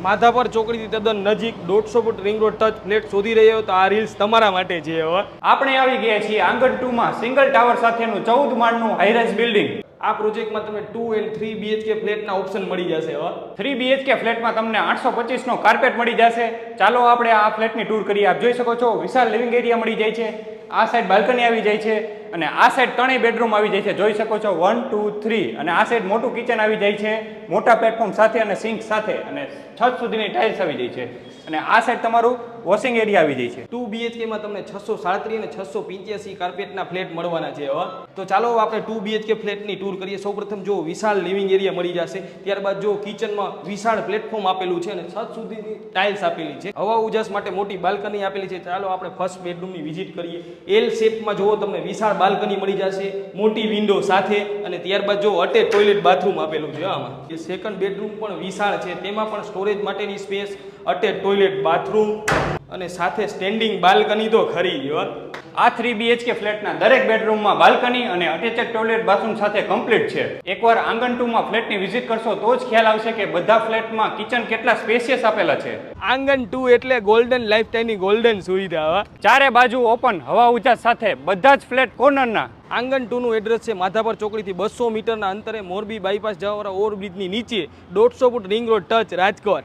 માધાપર ચોકડીથી તદ્દન નજીક 150 foot ring road touch flat શોધી રહ્યો તો આ રીલ્સ તમારા માટે છે. હવે આપણે આવી ગયા છીએ આંગણ 2 માં સિંગલ ટાવર સાથેનું 14 માળનું હાઈરાઇઝ બિલ્ડિંગ. આ પ્રોજેક્ટમાં તમને 2 and 3 BHK ફ્લેટના ઓપ્શન મળી જશે. હવે 3 BHK ફ્લેટમાં તમને 825 નો કાર્પેટ મળી જશે. ચાલો આપણે આ ફ્લેટની ટૂર કરીએ. આપ જોઈ શકો છો વિશાળ લિવિંગ એરિયા મળી જાય છે. આ સાઈડ બાલ્કની આવી જાય છે અને આ સાઈડ ત્રણેય બેડરૂમ આવી જાય છે. જોઈ શકો છો 1 2 3 અને આ સાઈડ મોટું કિચન આવી જાય છે મોટા પ્લેટફોર્મ સાથે અને સિંક સાથે અને છત સુધીની ટાઇલ્સ આવી જાય છે અને આ સાઈડ તમારું વોશિંગ એરિયા આવી જાય છે. 2 BHK માં તમને 637 અને 685 કાર્પેટના ફ્લેટ મળવાના છે. હવે તો ચાલો આપણે 2 BHK ફ્લેટની ટૂર કરીએ. સૌપ્રથમ જો વિશાળ લિવિંગ એરિયા મળી જશે. ત્યારબાદ જો કિચનમાં વિશાળ પ્લેટફોર્મ આપેલું છે અને છત સુધીની ટાઇલ્સ આપેલી છે. હવા ઉજાસ માટે મોટી બાલ્કની આપેલી છે. ચાલો આપણે ફર્સ્ટ બેડરૂમની વિઝિટ કરીએ. એલ શેપમાં જો તમને વિશાળ બાલ્કની મળી જશે મોટી વિન્ડો સાથે અને ત્યારબાદ જો અટેચ ટોયલેટ બાથરૂમ આપેલું છે. આમાં એ સેકન્ડ બેડરૂમ પણ વિશાળ છે. તેમાં પણ સ્ટોરેજ માટેની સ્પેસ, અટેચ ટોયલેટ બાથરૂમ અને સાથે સ્ટેન્ડિંગ બાલ્કની તો ખરી જ. આ 3 BHK ફ્લેટના દરેક બેડરૂમમાં બાલ્કની અને અટેચેડ ટોયલેટ બાથરૂમ સાથે કમ્પ્લીટ છે. એકવાર આંગણ 2 માં ફ્લેટની વિઝિટ કરશો તો જ ખ્યાલ આવશે કે બધા ફ્લેટમાં કિચન કેટલા સ્પેશિયસ આપેલા છે. આંગણ 2 એટલે ગોલ્ડન લાઈફ ટાઈમની ગોલ્ડન સુવિધા. ચારે બાજુ ઓપન હવા ઉજાસ સાથે બધા જ ફ્લેટ કોર્નરના. આંગણ 2 નું એડ્રેસ છે માધાપર ચોકડીથી 200 મીટરના અંતરે મોરબી બાયપાસ જવાવાળા ઓવરબ્રિજની નીચે 150 foot ring road touch Rajkot.